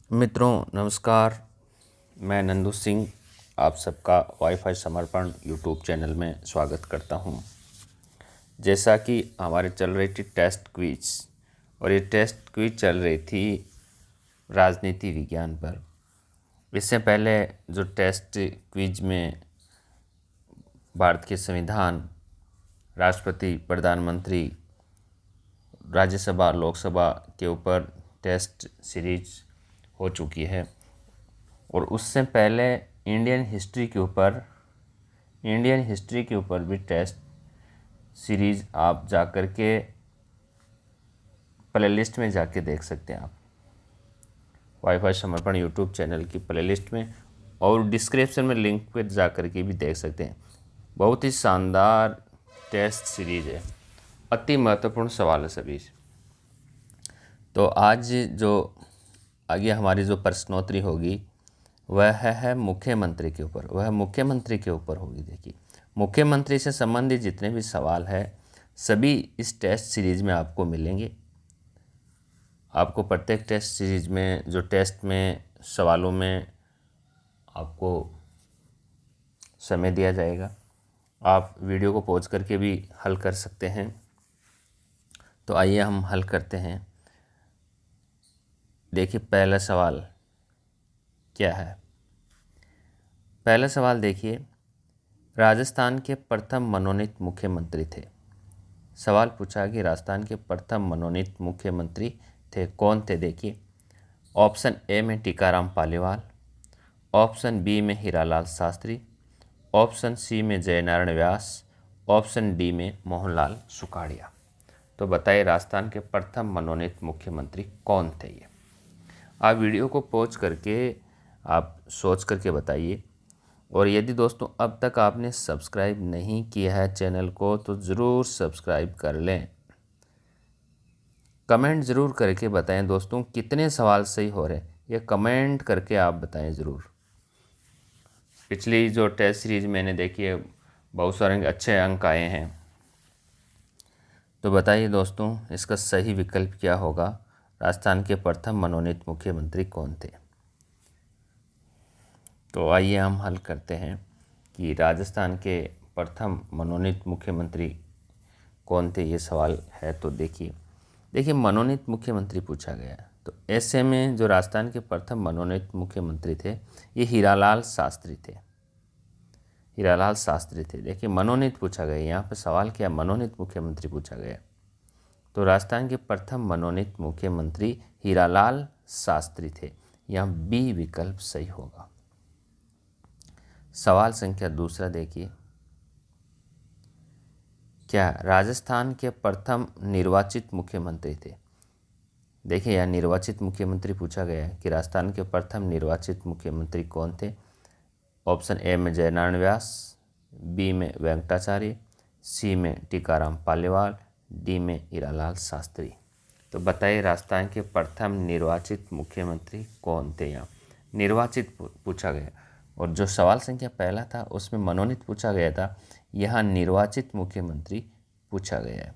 मित्रों नमस्कार। मैं नंदू सिंह आप सबका वाईफाई समर्पण यूट्यूब चैनल में स्वागत करता हूं। जैसा कि हमारे चल रही थी टेस्ट क्विज और ये टेस्ट क्विज चल रही थी राजनीति विज्ञान पर। इससे पहले जो टेस्ट क्विज में भारत के संविधान, राष्ट्रपति, प्रधानमंत्री, राज्यसभा, लोकसभा के ऊपर टेस्ट सीरीज हो चुकी है और उससे पहले इंडियन हिस्ट्री के ऊपर भी टेस्ट सीरीज़ आप जाकर के प्लेलिस्ट में जाके देख सकते हैं। आप वाईफाई समर्पण यूट्यूब चैनल की प्लेलिस्ट में और डिस्क्रिप्शन में लिंक पर जाकर के भी देख सकते हैं। बहुत ही शानदार टेस्ट सीरीज है, अति महत्वपूर्ण सवाल है सभी। तो आज जो आगे हमारी जो प्रश्नोत्तरी होगी वह है मुख्यमंत्री के ऊपर होगी। देखिए, मुख्यमंत्री से संबंधित जितने भी सवाल है सभी इस टेस्ट सीरीज में आपको मिलेंगे। आपको प्रत्येक टेस्ट सीरीज में जो टेस्ट में सवालों में आपको समय दिया जाएगा। आप वीडियो को पॉज करके भी हल कर सकते हैं। तो आइए हम हल करते हैं। देखिए, पहला सवाल क्या है। पहला सवाल देखिए, राजस्थान के प्रथम मनोनीत मुख्यमंत्री थे। सवाल पूछा कि राजस्थान के प्रथम मनोनीत मुख्यमंत्री थे, कौन थे। देखिए, ऑप्शन ए में टीकाराम पालीवाल, ऑप्शन बी में हीरालाल शास्त्री, ऑप्शन सी में जयनारायण व्यास, ऑप्शन डी में मोहनलाल सुखाड़िया। तो बताइए राजस्थान के प्रथम मनोनीत मुख्यमंत्री कौन थे। ये आप वीडियो को पॉज करके आप सोच करके बताइए। और यदि दोस्तों अब तक आपने सब्सक्राइब नहीं किया है चैनल को तो ज़रूर सब्सक्राइब कर लें। कमेंट ज़रूर करके बताएं दोस्तों कितने सवाल सही हो रहे हैं, ये कमेंट करके आप बताएं ज़रूर। पिछली जो टेस्ट सीरीज मैंने देखी है बहुत सारे अच्छे अंक आए हैं। तो बताइए दोस्तों इसका सही विकल्प क्या होगा। राजस्थान के प्रथम मनोनीत मुख्यमंत्री कौन थे। तो आइए हम हल करते हैं कि राजस्थान के प्रथम मनोनीत मुख्यमंत्री कौन थे। ये सवाल है। तो देखिए मनोनीत मुख्यमंत्री पूछा गया है, तो ऐसे में जो राजस्थान के प्रथम मनोनीत मुख्यमंत्री थे ये हीरालाल शास्त्री थे। देखिए मनोनीत पूछा गया, यहाँ पे सवाल क्या, मनोनीत मुख्यमंत्री पूछा गया। तो राजस्थान के प्रथम मनोनीत मुख्यमंत्री हीरालाल शास्त्री थे। यहाँ बी विकल्प सही होगा। सवाल संख्या दूसरा देखिए, क्या राजस्थान के प्रथम निर्वाचित मुख्यमंत्री थे। देखिए यहाँ निर्वाचित मुख्यमंत्री पूछा गया है कि राजस्थान के प्रथम निर्वाचित मुख्यमंत्री कौन थे। ऑप्शन ए में जयनारायण व्यास, बी में वेंकटाचार्य, सी में टीकाराम पालीवाल, डी में हीरालाल शास्त्री। तो बताइए राजस्थान के प्रथम निर्वाचित मुख्यमंत्री कौन थे। यहाँ निर्वाचित पूछा गया और जो सवाल संख्या पहला था उसमें मनोनीत पूछा गया था, यहाँ निर्वाचित मुख्यमंत्री पूछा गया है।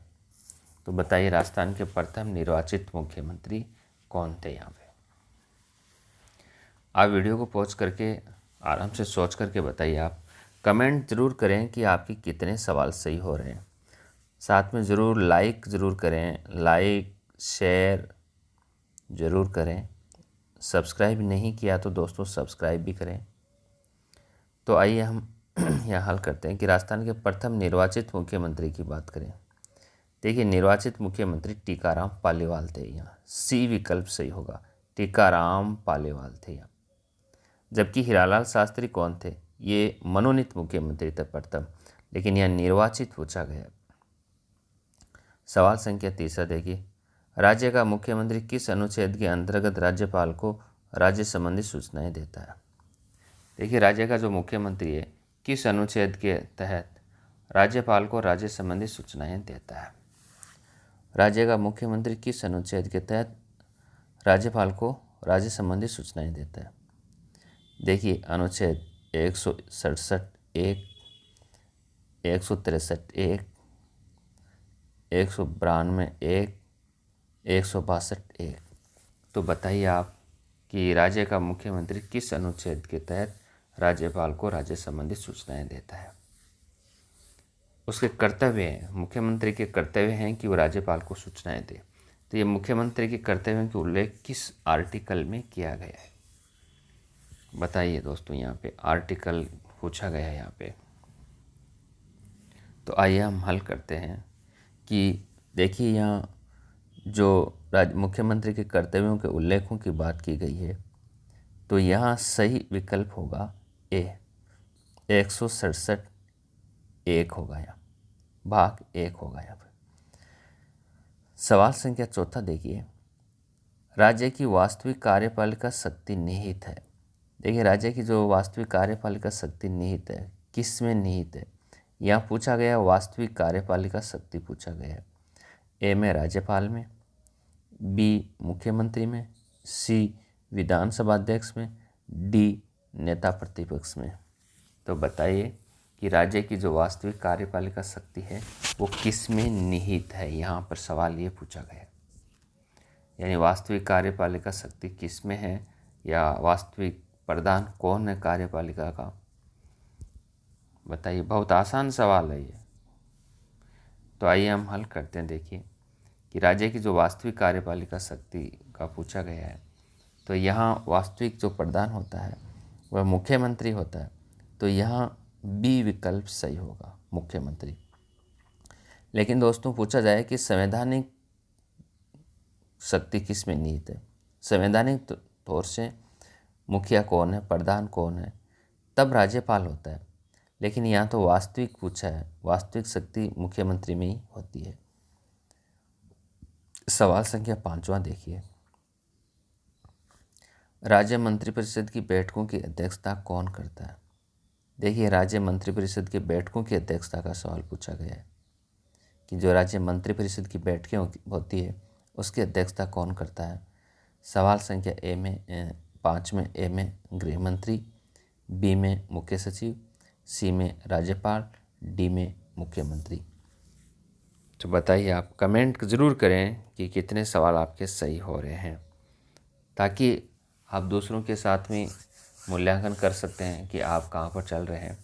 तो बताइए राजस्थान के प्रथम निर्वाचित मुख्यमंत्री कौन थे। यहाँ पे आप वीडियो को पॉज करके आराम से सोच करके बताइए। आप कमेंट ज़रूर करें कि आपके कितने सवाल सही हो रहे हैं। साथ में ज़रूर लाइक ज़रूर करें, लाइक शेयर ज़रूर करें। सब्सक्राइब नहीं किया तो दोस्तों सब्सक्राइब भी करें। तो आइए हम यहाँ हल करते हैं कि राजस्थान के प्रथम निर्वाचित मुख्यमंत्री की बात करें। देखिए निर्वाचित मुख्यमंत्री टीकाराम पालीवाल थे। यहाँ सी विकल्प सही होगा, टीकाराम पालीवाल थे यहाँ। जबकि हीरालाल शास्त्री कौन थे, ये मनोनीत मुख्यमंत्री थे प्रथम, लेकिन यहाँ निर्वाचित पूछा गया। सवाल संख्या तीसरा देखिए, राज्य का मुख्यमंत्री किस अनुच्छेद के अंतर्गत राज्यपाल को राज्य संबंधी सूचनाएं देता है। देखिए राज्य का जो मुख्यमंत्री है किस अनुच्छेद के तहत राज्यपाल को राज्य संबंधी सूचनाएं देता है। राज्य का मुख्यमंत्री किस अनुच्छेद के तहत राज्यपाल को राज्य संबंधी सूचनाएं देता है। देखिए अनुच्छेद 167(1), 163(1), 192(1), 162(1). तो बताइए आप कि राज्य का मुख्यमंत्री किस अनुच्छेद के तहत राज्यपाल को राज्य संबंधी सूचनाएं देता है। उसके कर्तव्य हैं, मुख्यमंत्री के कर्तव्य हैं कि वो राज्यपाल को सूचनाएं दे। तो ये मुख्यमंत्री के कर्तव्यों के उल्लेख किस आर्टिकल में किया गया है, बताइए दोस्तों। यहाँ पे आर्टिकल पूछा गया है यहाँ पे। तो आइए हम हल करते हैं कि देखिए यहाँ जो मुख्यमंत्री के कर्तव्यों के उल्लेखों की बात की गई है, तो यहाँ सही विकल्प होगा ए, 167 एक होगा, यहाँ भाग 1 होगा। यहाँ पर सवाल संख्या 4 देखिए, राज्य की वास्तविक कार्यपालिका शक्ति निहित है। देखिए राज्य की जो वास्तविक कार्यपालिका शक्ति निहित है, किस में निहित है, यहाँ पूछा गया वास्तविक कार्यपालिका शक्ति पूछा गया है। ए में राज्यपाल में, बी मुख्यमंत्री में, सी विधानसभा अध्यक्ष में, डी नेता प्रतिपक्ष में। तो बताइए कि राज्य की जो वास्तविक कार्यपालिका शक्ति है वो किस में निहित है। यहाँ पर सवाल ये पूछा गया, यानी वास्तविक कार्यपालिका शक्ति किस में है, या वास्तविक प्रधान कौन है कार्यपालिका का, बताइए। बहुत आसान सवाल है ये। तो आइए हम हल करते हैं। देखिए कि राज्य की जो वास्तविक कार्यपालिका शक्ति का पूछा गया है, तो यहाँ वास्तविक जो प्रधान होता है वह मुख्यमंत्री होता है। तो यहाँ बी विकल्प सही होगा, मुख्यमंत्री। लेकिन दोस्तों पूछा जाए कि संवैधानिक शक्ति किस में निहित है, संवैधानिक तौर से मुखिया कौन है, प्रधान कौन है, तब राज्यपाल होता है। लेकिन यहाँ तो वास्तविक पूछा है, वास्तविक शक्ति मुख्यमंत्री में ही होती है। सवाल संख्या 5वां देखिए, राज्य मंत्रिपरिषद की बैठकों की अध्यक्षता कौन करता है। देखिए राज्य मंत्रिपरिषद की बैठकों की अध्यक्षता का सवाल पूछा गया है कि जो राज्य मंत्रिपरिषद की बैठकें होती है उसकी अध्यक्षता कौन करता है। सवाल संख्या 5 में ए में गृह मंत्री, बी में मुख्य सचिव, सी में राज्यपाल, डी में मुख्यमंत्री। तो बताइए, आप कमेंट ज़रूर करें कि कितने सवाल आपके सही हो रहे हैं, ताकि आप दूसरों के साथ में मूल्यांकन कर सकते हैं कि आप कहाँ पर चल रहे हैं।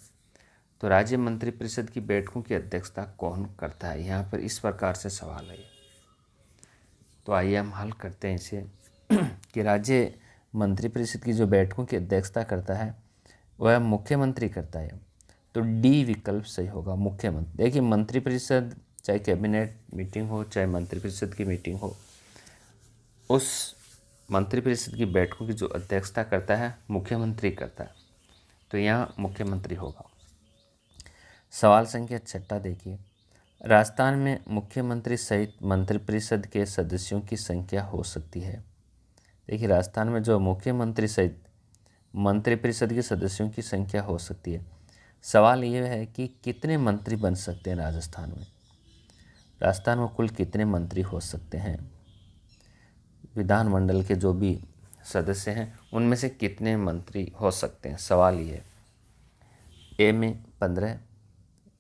तो राज्य मंत्रिपरिषद की बैठकों की अध्यक्षता कौन करता है, यहाँ पर इस प्रकार से सवाल है। तो आइए हम हल करते हैं इसे कि राज्य मंत्रिपरिषद की जो बैठकों की अध्यक्षता करता है वह मुख्यमंत्री करता है। तो डी विकल्प सही होगा, मुख्यमंत्री। देखिए मंत्रिपरिषद चाहे कैबिनेट मीटिंग हो, चाहे मंत्रिपरिषद की मीटिंग हो, उस मंत्रिपरिषद की बैठकों की जो अध्यक्षता करता है मुख्यमंत्री करता है। तो यहाँ मुख्यमंत्री होगा। सवाल संख्या 6 देखिए, राजस्थान में मुख्यमंत्री सहित मंत्रिपरिषद के सदस्यों की संख्या हो सकती है। देखिए राजस्थान में जो मुख्यमंत्री सहित मंत्रिपरिषद के सदस्यों की संख्या हो सकती है। सवाल ये है कि कितने मंत्री बन सकते हैं राजस्थान में, राजस्थान में कुल कितने मंत्री हो सकते हैं, विधानमंडल के जो भी सदस्य हैं उनमें से कितने मंत्री हो सकते हैं। सवाल ये, ए में 15,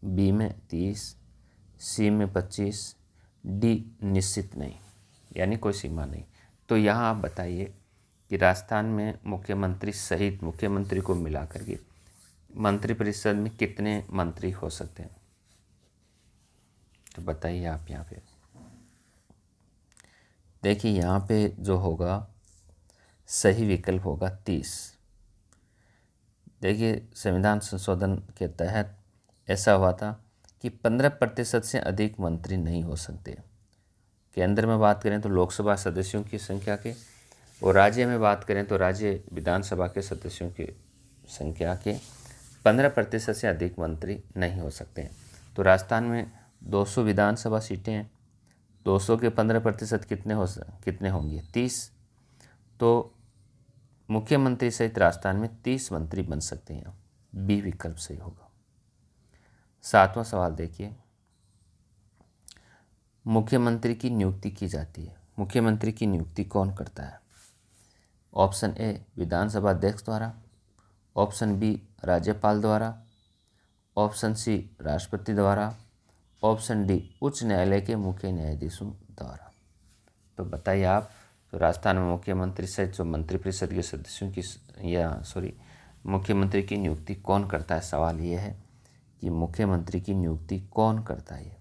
बी में 30, सी में 25, डी निश्चित नहीं, यानी कोई सीमा नहीं। तो यहाँ आप बताइए कि राजस्थान में मुख्यमंत्री सहित मुख्यमंत्री को मिला करके मंत्रिपरिषद में कितने मंत्री हो सकते हैं। तो बताइए आप यहाँ पे। देखिए यहाँ पे जो होगा सही विकल्प होगा 30। देखिए संविधान संशोधन के तहत ऐसा हुआ था कि 15% से अधिक मंत्री नहीं हो सकते। केंद्र में बात करें तो लोकसभा सदस्यों की संख्या के, और राज्य में बात करें तो राज्य विधानसभा के सदस्यों की संख्या के 15% से अधिक मंत्री नहीं हो सकते हैं। तो राजस्थान में 200 विधानसभा सीटें हैं, 200 के 15% कितने होंगे, 30। तो मुख्यमंत्री सहित राजस्थान में 30 मंत्री बन सकते हैं। बी विकल्प सही होगा। 7वां सवाल देखिए, मुख्यमंत्री की नियुक्ति की जाती है। मुख्यमंत्री की नियुक्ति कौन करता है। ऑप्शन ए विधानसभा अध्यक्ष द्वारा, ऑप्शन बी राज्यपाल द्वारा, ऑप्शन सी राष्ट्रपति द्वारा, ऑप्शन डी उच्च न्यायालय के मुख्य न्यायाधीशों द्वारा। तो बताइए आप, तो तो राजस्थान में मुख्यमंत्री सहित जो मंत्रिपरिषद के सदस्यों की मुख्यमंत्री की नियुक्ति कौन करता है। सवाल ये है कि मुख्यमंत्री की नियुक्ति कौन करता है।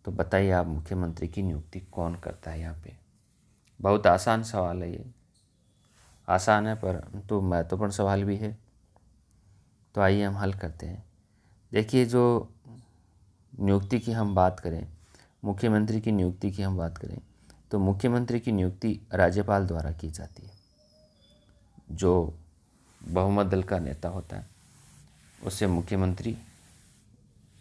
तो बताइए आप, मुख्यमंत्री की नियुक्ति कौन करता है। यहाँ पे बहुत आसान सवाल है, ये आसान है पर तो महत्वपूर्ण सवाल भी है। तो आइए हम हल करते हैं। देखिए, जो नियुक्ति की हम बात करें, मुख्यमंत्री की नियुक्ति की हम बात करें, तो मुख्यमंत्री की नियुक्ति राज्यपाल द्वारा की जाती है। जो बहुमत दल का नेता होता है उसे मुख्यमंत्री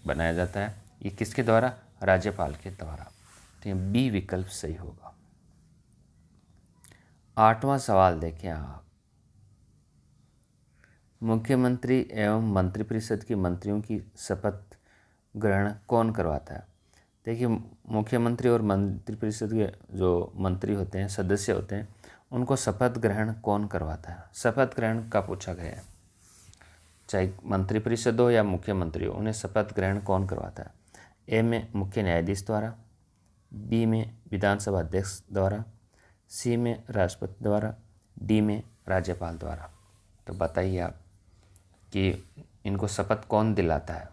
बनाया जाता है। ये किसके द्वारा? राज्यपाल के द्वारा। तो ये बी विकल्प सही होगा। 8वां सवाल देखें आप, मुख्यमंत्री एवं मंत्रिपरिषद के मंत्रियों की शपथ ग्रहण कौन करवाता है। देखिए, मुख्यमंत्री और मंत्रिपरिषद के जो मंत्री होते हैं, सदस्य होते हैं, उनको शपथ ग्रहण कौन करवाता है। शपथ ग्रहण का पूछा गया है, चाहे मंत्रिपरिषद हो या मुख्यमंत्री हो, उन्हें शपथ ग्रहण कौन करवाता है। ए में मुख्य न्यायाधीश द्वारा, बी में विधानसभा अध्यक्ष द्वारा, सी में राष्ट्रपति द्वारा, डी में राज्यपाल द्वारा। तो बताइए आप कि इनको शपथ कौन दिलाता है,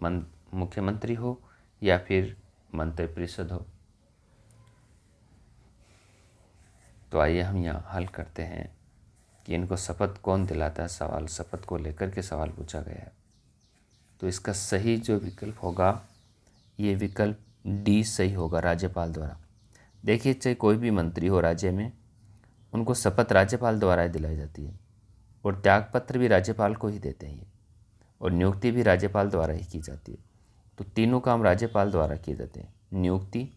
मुख्यमंत्री हो या फिर मंत्रिपरिषद हो। तो आइए हम यहाँ हल करते हैं कि इनको शपथ कौन दिलाता है। सवाल शपथ को लेकर के सवाल पूछा गया है। तो इसका सही जो विकल्प होगा, ये विकल्प डी सही होगा, राज्यपाल द्वारा। देखिए, चाहे कोई भी मंत्री हो राज्य में, उनको शपथ राज्यपाल द्वारा ही दिलाई जाती है और त्यागपत्र भी राज्यपाल को ही देते हैं और नियुक्ति भी राज्यपाल द्वारा ही की जाती है। तो तीनों काम राज्यपाल द्वारा किए जाते हैं, नियुक्ति,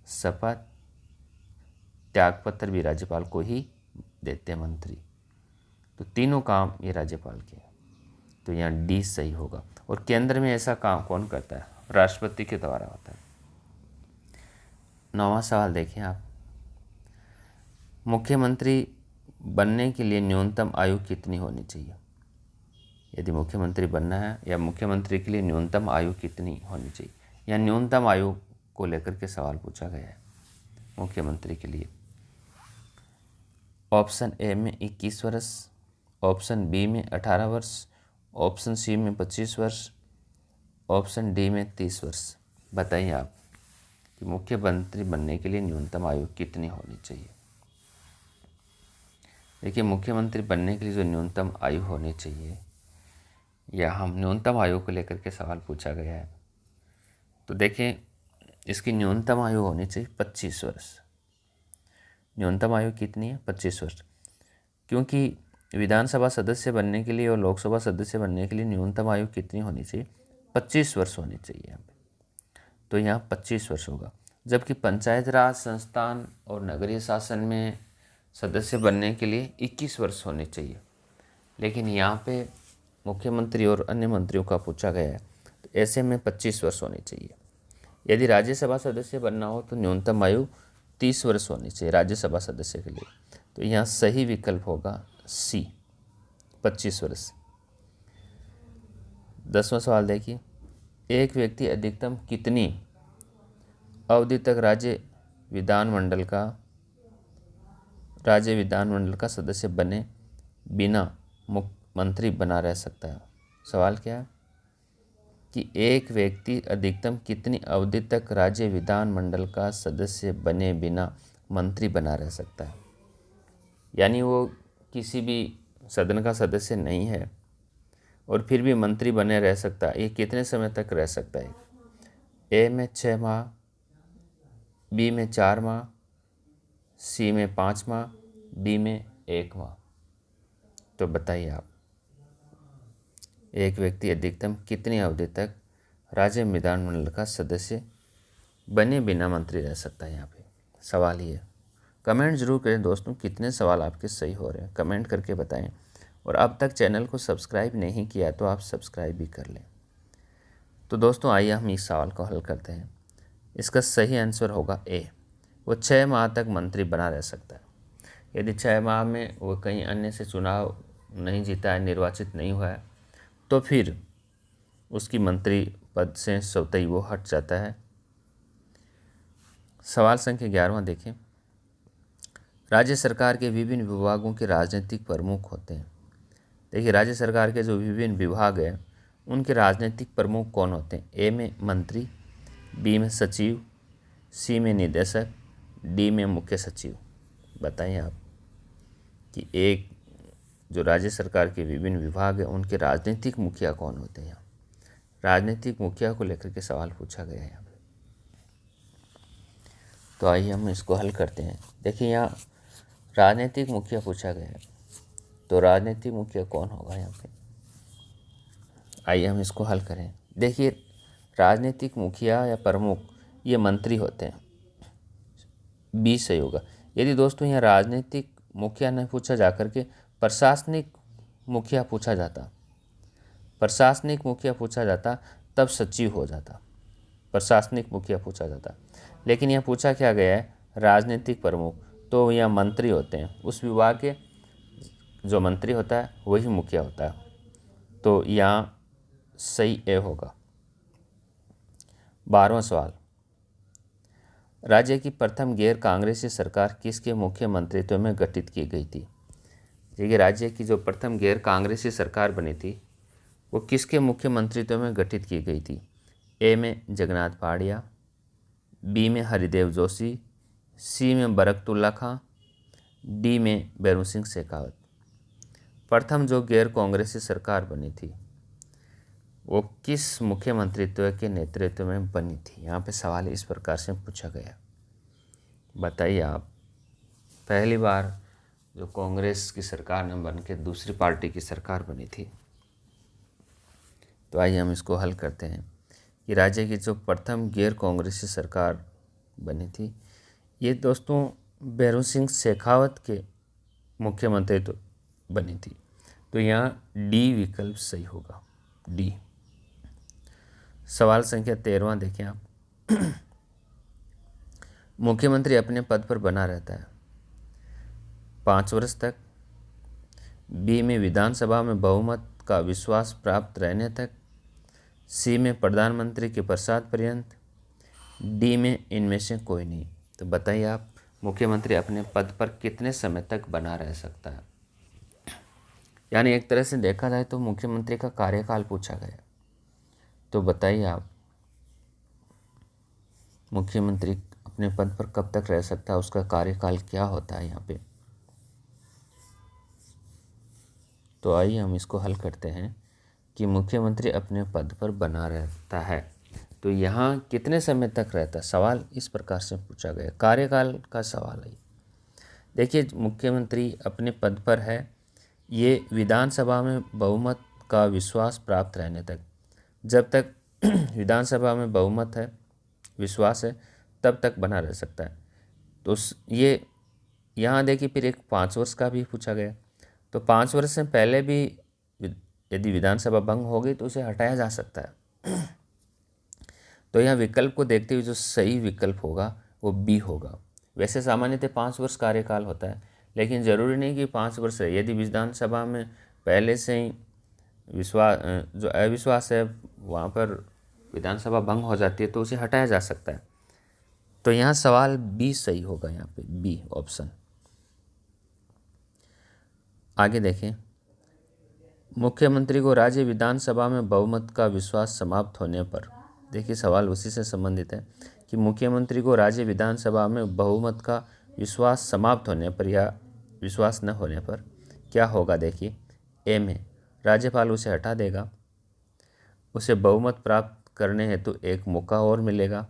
शपथ, त्यागपत्र भी राज्यपाल को ही देते हैं मंत्री। तो तीनों काम ये राज्यपाल के। तो यहाँ डी सही होगा। और केंद्र में ऐसा काम कौन करता है? राष्ट्रपति के द्वारा होता है। 9वां सवाल देखें आप, मुख्यमंत्री बनने के लिए न्यूनतम आयु कितनी होनी चाहिए। यदि मुख्यमंत्री बनना है या मुख्यमंत्री के लिए न्यूनतम आयु कितनी होनी चाहिए, या न्यूनतम आयु को लेकर के सवाल पूछा गया है मुख्यमंत्री के लिए। ऑप्शन ए में 21 वर्ष, ऑप्शन बी में 18 वर्ष, ऑप्शन सी में 25 वर्ष, ऑप्शन डी में 30 वर्ष। बताइए आप कि मुख्यमंत्री बनने के लिए न्यूनतम आयु कितनी होनी चाहिए। देखिए, मुख्यमंत्री बनने के लिए जो न्यूनतम आयु होनी चाहिए, या हम न्यूनतम आयु को लेकर के सवाल पूछा गया है। तो देखें, इसकी न्यूनतम आयु होनी चाहिए 25 वर्ष। न्यूनतम आयु कितनी है? 25 वर्ष। क्योंकि विधानसभा सदस्य बनने के लिए और लोकसभा सदस्य बनने के लिए न्यूनतम आयु कितनी होनी चाहिए? 25 वर्ष होनी चाहिए यहाँ पे। तो यहाँ 25 वर्ष होगा। जबकि पंचायत राज संस्थान और नगरीय शासन में सदस्य बनने के लिए 21 वर्ष होने चाहिए, लेकिन यहाँ पे मुख्यमंत्री और अन्य मंत्रियों का पूछा गया है, तो ऐसे में 25 वर्ष होनी चाहिए। यदि राज्यसभा सदस्य बनना हो तो न्यूनतम आयु 30 वर्ष होनी चाहिए राज्यसभा सदस्य के लिए। तो यहाँ सही विकल्प होगा सी, 25 वर्ष। 10वां सवाल देखिए, एक व्यक्ति अधिकतम कितनी अवधि तक राज्य विधानमंडल का सदस्य बने बिना मंत्री बना रह सकता है। सवाल क्या है कि एक व्यक्ति अधिकतम कितनी अवधि तक राज्य विधानमंडल का सदस्य बने बिना मंत्री बना रह सकता है। यानी वो किसी भी सदन का सदस्य नहीं है और फिर भी मंत्री बने रह सकता है। ये कितने समय तक रह सकता है? ए में 6 माह, बी में 4 माह, सी में 5 माह, डी में 1 माह। तो बताइए आप, एक व्यक्ति अधिकतम कितनी अवधि तक राज्य विधानमंडल का सदस्य बने बिना मंत्री रह सकता है। यहाँ पे सवाल ये है। कमेंट जरूर करें दोस्तों, कितने सवाल आपके सही हो रहे हैं, कमेंट करके बताएं। और अब तक चैनल को सब्सक्राइब नहीं किया तो आप सब्सक्राइब भी कर लें। तो दोस्तों, आइए हम इस सवाल को हल करते हैं। इसका सही आंसर होगा ए, वो 6 माह तक मंत्री बना रह सकता है। यदि 6 माह में वो कहीं अन्य से चुनाव नहीं जीता है, निर्वाचित नहीं हुआ है, तो फिर उसकी मंत्री पद से स्वतः वो हट जाता है। सवाल संख्या 11वां देखें। राज्य सरकार के विभिन्न विभागों के राजनीतिक प्रमुख होते हैं। देखिए, राज्य सरकार के जो विभिन्न विभाग हैं उनके राजनीतिक प्रमुख कौन होते हैं? ए में मंत्री, बी में सचिव, सी में निदेशक, डी में मुख्य सचिव। बताइए आप कि एक जो राज्य सरकार के विभिन्न विभाग हैं उनके राजनीतिक मुखिया कौन होते हैं? यहाँ राजनीतिक मुखिया को लेकर के सवाल पूछा गया है यहाँ पे। तो आइए हम इसको हल करते हैं। देखिए, यहाँ राजनीतिक मुखिया पूछा गया है, तो राजनीतिक मुखिया कौन होगा यहाँ पे? आइए हम इसको हल करें। देखिए, राजनीतिक मुखिया या प्रमुख ये मंत्री होते हैं। बी सही होगा। यदि दोस्तों यहाँ राजनीतिक मुखिया नहीं पूछा जा करके प्रशासनिक मुखिया पूछा जाता, प्रशासनिक मुखिया पूछा जाता तब सचिव हो जाता, प्रशासनिक मुखिया पूछा जाता। लेकिन यहाँ पूछा क्या गया है? राजनीतिक प्रमुख, तो यहाँ मंत्री होते हैं, उस विभाग के जो मंत्री होता है वही मुखिया होता है। तो यहाँ सही ए होगा। 12वां सवाल, राज्य की प्रथम गैर कांग्रेसी सरकार किसके मुख्यमंत्रित्व में गठित की गई थी? देखिए, राज्य की जो प्रथम गैर कांग्रेसी सरकार बनी थी वो किसके मुख्यमंत्रित्व में गठित की गई थी? ए में जगन्नाथ पहाड़िया, बी में हरिदेव जोशी, सी में बरकतुल्ला खां, डी में बैरू सिंह शेखावत। प्रथम जो गैर कांग्रेसी सरकार बनी थी वो किस मुख्यमंत्रित्व के नेतृत्व में बनी थी? यहाँ पे सवाल इस प्रकार से पूछा गया। बताइए आप, पहली बार जो कांग्रेस की सरकार ने बन के दूसरी पार्टी की सरकार बनी थी। तो आइए हम इसको हल करते हैं कि राज्य की जो प्रथम गैर कांग्रेसी सरकार बनी थी ये दोस्तों बैरू सिंह शेखावत के मुख्यमंत्रित्व बनी थी। तो यहाँ डी विकल्प सही होगा, डी। सवाल संख्या 13वां देखें आप। मुख्यमंत्री अपने पद पर बना रहता है 5 वर्ष तक, बी में विधानसभा में बहुमत का विश्वास प्राप्त रहने तक, सी में प्रधानमंत्री के प्रसाद पर्यंत, डी में इनमें से कोई नहीं। तो बताइए आप, मुख्यमंत्री अपने पद पर कितने समय तक बना रह सकता है? यानी एक तरह से देखा जाए तो मुख्यमंत्री का कार्यकाल पूछा गया। तो बताइए आप, मुख्यमंत्री अपने पद पर कब तक रह सकता है, उसका कार्यकाल क्या होता है यहाँ पे? तो आइए हम इसको हल करते हैं कि मुख्यमंत्री अपने पद पर बना रहता है तो यहाँ कितने समय तक रहता है? सवाल इस प्रकार से पूछा गया, कार्यकाल का सवाल है। देखिए, मुख्यमंत्री अपने पद पर है ये विधानसभा में बहुमत का विश्वास प्राप्त रहने तक। जब तक विधानसभा में बहुमत है, विश्वास है, तब तक बना रह सकता है। तो ये यहाँ देखिए, फिर एक 5 वर्ष का भी पूछा गया। तो 5 वर्ष से पहले भी यदि विधानसभा भंग हो गई तो उसे हटाया जा सकता है। तो यहाँ विकल्प को देखते हुए जो सही विकल्प होगा वो बी होगा। वैसे सामान्यतः 5 वर्ष कार्यकाल होता है, लेकिन ज़रूरी नहीं कि 5 वर्ष है। यदि विधानसभा में पहले से ही जो अविश्वास है वहाँ पर विधानसभा भंग हो जाती है तो उसे हटाया जा सकता है। तो यहाँ सवाल बी सही होगा, यहाँ पे बी ऑप्शन। आगे देखें, मुख्यमंत्री को राज्य विधानसभा में बहुमत का विश्वास समाप्त होने पर, देखिए सवाल उसी से संबंधित है कि मुख्यमंत्री को राज्य विधानसभा में बहुमत का विश्वास समाप्त होने पर या विश्वास न होने पर क्या होगा? देखिए, ए में राज्यपाल उसे हटा देगा, उसे बहुमत प्राप्त करने हेतु एक मौका और मिलेगा,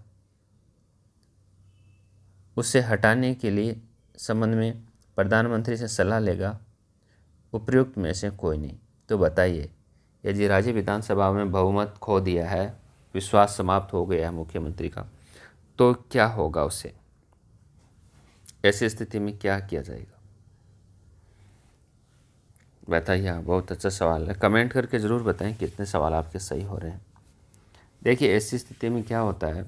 उसे हटाने के लिए संबंध में प्रधानमंत्री से सलाह लेगा, उपयुक्त में से कोई नहीं। तो बताइए, यदि राज्य विधानसभा में बहुमत खो दिया है, विश्वास समाप्त हो गया है मुख्यमंत्री का, तो क्या होगा उसे? ऐसी स्थिति में क्या किया जाएगा? बताइए। हाँ, बहुत अच्छा सवाल है। कमेंट करके ज़रूर बताएं कितने सवाल आपके सही हो रहे हैं। देखिए, ऐसी स्थिति में क्या होता है,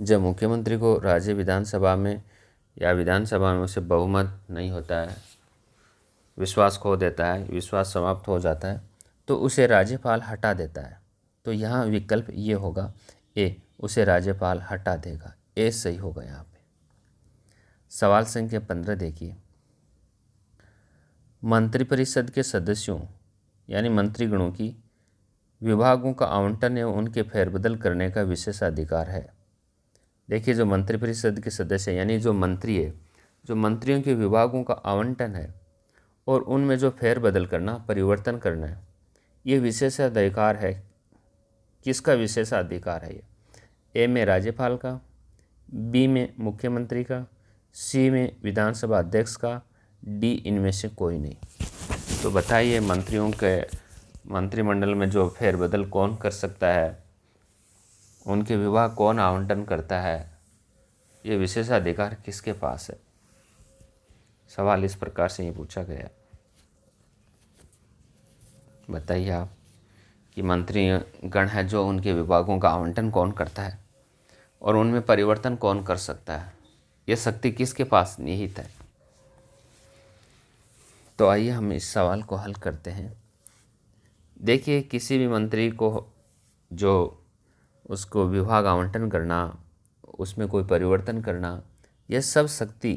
जब मुख्यमंत्री को राज्य विधानसभा में या विधानसभा में उसे बहुमत नहीं होता है, विश्वास खो देता है, विश्वास समाप्त हो जाता है, तो उसे राज्यपाल हटा देता है। तो यहाँ विकल्प ये होगा ए, उसे राज्यपाल हटा देगा। ए सही होगा यहाँ पे। सवाल संख्या 15 देखिए, मंत्रिपरिषद के सदस्यों यानी मंत्रीगणों की विभागों का आवंटन एवं उनके फेरबदल करने का विशेष अधिकार है। देखिए, जो मंत्रिपरिषद के सदस्य यानी जो मंत्री है, जो मंत्रियों के विभागों का आवंटन है और उनमें जो फेरबदल करना, परिवर्तन करना है, ये विशेषाधिकार है। किसका विशेषाधिकार है ये? ए में राज्यपाल का, बी में मुख्यमंत्री का, सी में विधानसभा अध्यक्ष का, डी इनमें से कोई नहीं। तो बताइए, मंत्रियों के मंत्रिमंडल में जो फेरबदल कौन कर सकता है, उनके विभाग कौन आवंटन करता है, ये विशेषाधिकार किसके पास है? सवाल इस प्रकार से ही पूछा गया। बताइए आप कि मंत्रीगण है जो उनके विभागों का आवंटन कौन करता है और उनमें परिवर्तन कौन कर सकता है, ये शक्ति किसके पास निहित है? तो आइए हम इस सवाल को हल करते हैं। देखिए, किसी भी मंत्री को जो उसको विभाग आवंटन करना, उसमें कोई परिवर्तन करना, यह सब शक्ति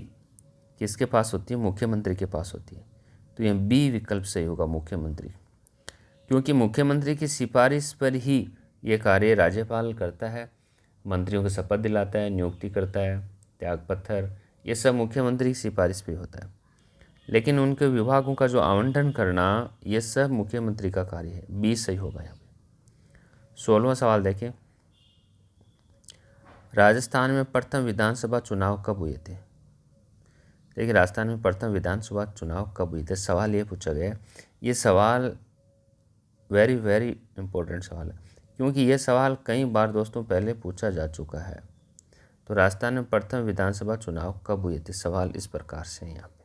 किसके पास होती है? मुख्यमंत्री के पास होती है। तो यह बी विकल्प सही होगा, मुख्यमंत्री, क्योंकि मुख्यमंत्री की सिफारिश पर ही ये कार्य राज्यपाल करता है। मंत्रियों को शपथ दिलाता है, नियुक्ति करता है, त्यागपत्र, ये सब मुख्यमंत्री की सिफारिश पे होता है। लेकिन उनके विभागों का जो आवंटन करना, ये सब मुख्यमंत्री का कार्य है। बी सही होगा यहाँ पे। 16वां सवाल देखें, राजस्थान में प्रथम विधानसभा चुनाव कब हुए थे? देखिए, राजस्थान में प्रथम विधानसभा चुनाव कब हुए थे, सवाल ये पूछा गया है। ये सवाल वेरी वेरी इम्पोर्टेंट सवाल है, क्योंकि ये सवाल कई बार दोस्तों पहले पूछा जा चुका है। तो राजस्थान में प्रथम विधानसभा चुनाव कब हुए थे, सवाल इस प्रकार से यहाँ पे।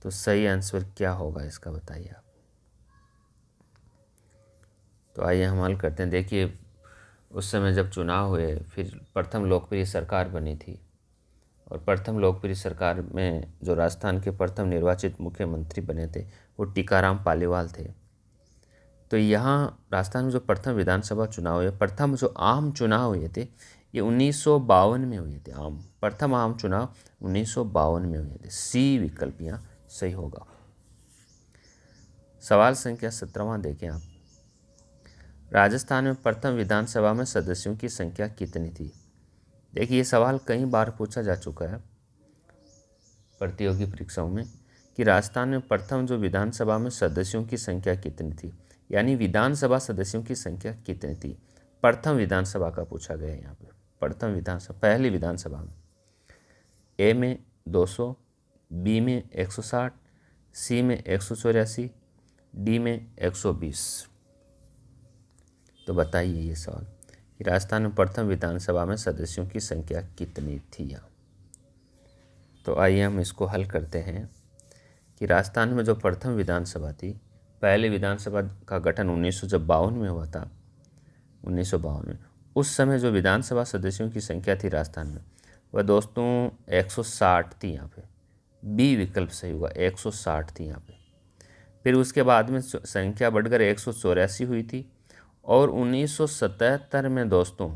तो सही आंसर क्या होगा इसका, बताइए आप। तो आइए हम हल करते हैं। देखिए, उस समय जब चुनाव हुए, फिर प्रथम लोकप्रिय सरकार बनी थी, और प्रथम लोकप्रिय सरकार में जो राजस्थान के प्रथम निर्वाचित मुख्यमंत्री बने थे वो टीकाराम पालीवाल थे। तो यहाँ राजस्थान में जो प्रथम विधानसभा चुनाव हुए, प्रथम जो आम चुनाव हुए थे, ये 1952 में हुए थे। प्रथम आम चुनाव 1952 में हुए थे। सी विकल्प यहाँ सही होगा। सवाल संख्या 17वां देखें आप, राजस्थान में प्रथम विधानसभा में सदस्यों की संख्या कितनी थी? देखिए, ये सवाल कई बार पूछा जा चुका है प्रतियोगी परीक्षाओं में कि राजस्थान में प्रथम जो विधानसभा में सदस्यों की संख्या कितनी थी, यानी विधानसभा सदस्यों की संख्या कितनी थी। प्रथम विधानसभा का पूछा गया है यहाँ पे। प्रथम विधानसभा, पहली विधानसभा में ए में 200, बी में 160, सी में 184, डी में 120। तो बताइए ये सवाल कि राजस्थान में प्रथम विधानसभा में सदस्यों की संख्या कितनी थी यहाँ। तो आइए हम इसको हल करते हैं कि राजस्थान में जो प्रथम विधानसभा थी, पहले विधानसभा का गठन 1952 में हुआ था। 1952 में उस समय जो विधानसभा सदस्यों की संख्या थी राजस्थान में, वह दोस्तों 160 थी यहाँ पे। बी विकल्प सही हुआ, 160 थी यहाँ पे। फिर उसके बाद में संख्या बढ़कर 184 हुई थी, और 1977 में दोस्तों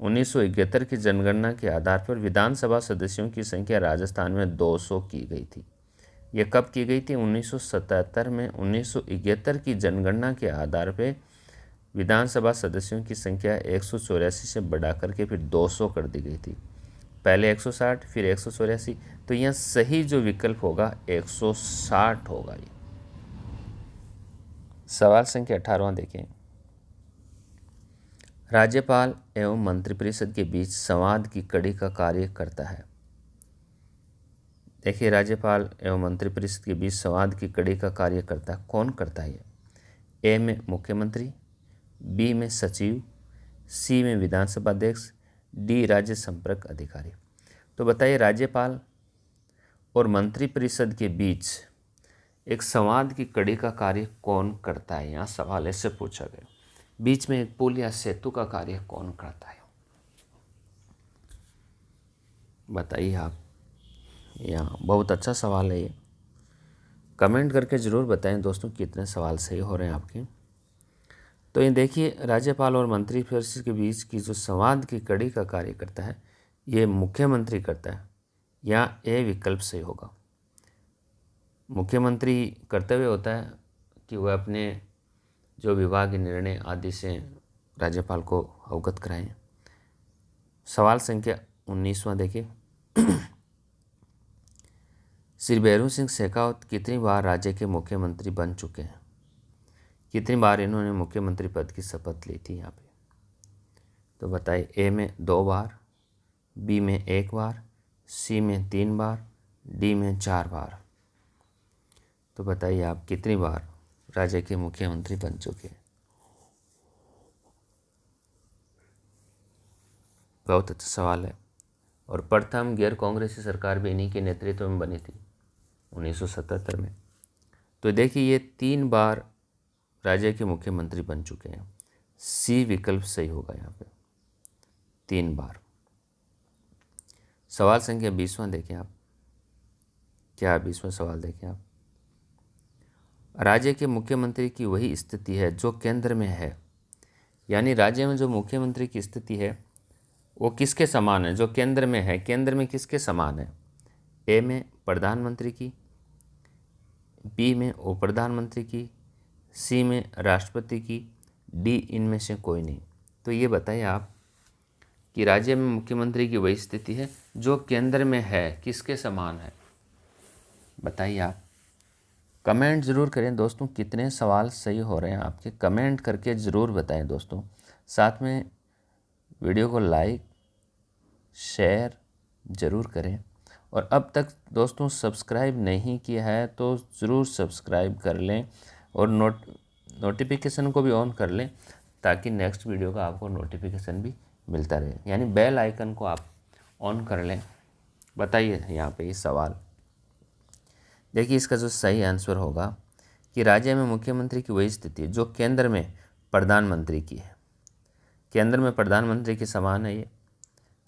1971 की जनगणना के आधार पर विधानसभा सदस्यों की संख्या राजस्थान में 200 की गई थी। यह कब की गई थी? 1977 में। 1971 की जनगणना के आधार पर विधानसभा सदस्यों की संख्या 184 से बढ़ा करके फिर 200 कर दी गई थी। पहले 160, फिर 184। तो यह सही जो विकल्प होगा 160 होगा ये। सवाल संख्या 18वां देखें, राज्यपाल एवं मंत्रिपरिषद के बीच संवाद की कड़ी का कार्य करता है। देखिए, राज्यपाल एवं मंत्रिपरिषद के बीच संवाद की कड़ी का कार्य करता है, कौन करता है? ए में मुख्यमंत्री, बी में सचिव, सी में विधानसभा अध्यक्ष, डी राज्य संपर्क अधिकारी। तो बताइए, राज्यपाल और मंत्रिपरिषद के बीच एक संवाद की कड़ी का कार्य कौन करता है? यहाँ सवाल ऐसे पूछा गया, बीच में एक पुल या सेतु का कार्य कौन करता है? बताइए आप। यहाँ बहुत अच्छा सवाल है ये। कमेंट करके ज़रूर बताएं दोस्तों कितने सवाल सही हो रहे हैं आपके। तो ये देखिए, राज्यपाल और मंत्रिपरिषद के बीच की जो संवाद की कड़ी का कार्य करता है, ये मुख्यमंत्री करता है, या ए विकल्प सही होगा। मुख्यमंत्री कर्तव्य होता है कि वह अपने जो विभागीय निर्णय आदि से राज्यपाल को अवगत कराएं। सवाल संख्या 19वां देखिए, श्री भैरू सिंह शेखावत कितनी बार राज्य के मुख्यमंत्री बन चुके हैं? कितनी बार इन्होंने मुख्यमंत्री पद की शपथ ली थी यहाँ पे? तो बताइए, ए में 2 बार, बी में 1 बार, सी में 3 बार, डी में 4 बार। तो बताइए आप कितनी बार राज्य के मुख्यमंत्री बन चुके हैं? बहुत अच्छा सवाल है। और प्रथम गैर कांग्रेसी सरकार भी इन्हीं के नेतृत्व में बनी थी 1977 में। तो देखिए, ये 3 बार राज्य के मुख्यमंत्री बन चुके हैं। सी विकल्प सही होगा यहाँ पे, 3 बार। सवाल संख्या 20वां देखें आप। क्या 20वां सवाल देखें आप। राज्य के मुख्यमंत्री की वही स्थिति है जो केंद्र में है, यानी राज्य में जो मुख्यमंत्री की स्थिति है वो किसके समान है? जो केंद्र में है, केंद्र में किसके समान है? ए में प्रधानमंत्री की, बी में उप प्रधानमंत्री की, सी में राष्ट्रपति की, डी इनमें से कोई नहीं। तो ये बताइए आप कि राज्य में मुख्यमंत्री की वही स्थिति है जो केंद्र में है, किसके समान है? बताइए आप। कमेंट ज़रूर करें दोस्तों, कितने सवाल सही हो रहे हैं आपके, कमेंट करके ज़रूर बताएं दोस्तों। साथ में वीडियो को लाइक शेयर ज़रूर करें। और अब तक दोस्तों सब्सक्राइब नहीं किया है तो ज़रूर सब्सक्राइब कर लें और नोटिफिकेशन को भी ऑन कर लें, ताकि नेक्स्ट वीडियो का आपको नोटिफिकेशन भी मिलता रहे, यानी बेल आइकन को आप ऑन कर लें। बताइए यहाँ पे ये सवाल देखिए, इसका जो सही आंसर होगा कि राज्य में मुख्यमंत्री की वही स्थिति जो केंद्र में प्रधानमंत्री की है। केंद्र में प्रधानमंत्री के समान है ये,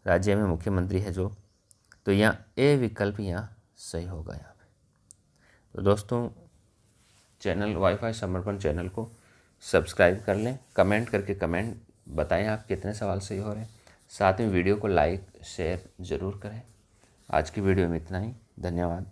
राज्य में मुख्यमंत्री है जो। तो यहाँ ए विकल्प यहाँ सही होगा यहाँ पे। तो दोस्तों चैनल वाईफाई समर्पण चैनल को सब्सक्राइब कर लें, कमेंट करके कमेंट बताएं आप कितने सवाल सही हो रहे हैं। साथ में वीडियो को लाइक शेयर ज़रूर करें। आज की वीडियो में इतना ही, धन्यवाद।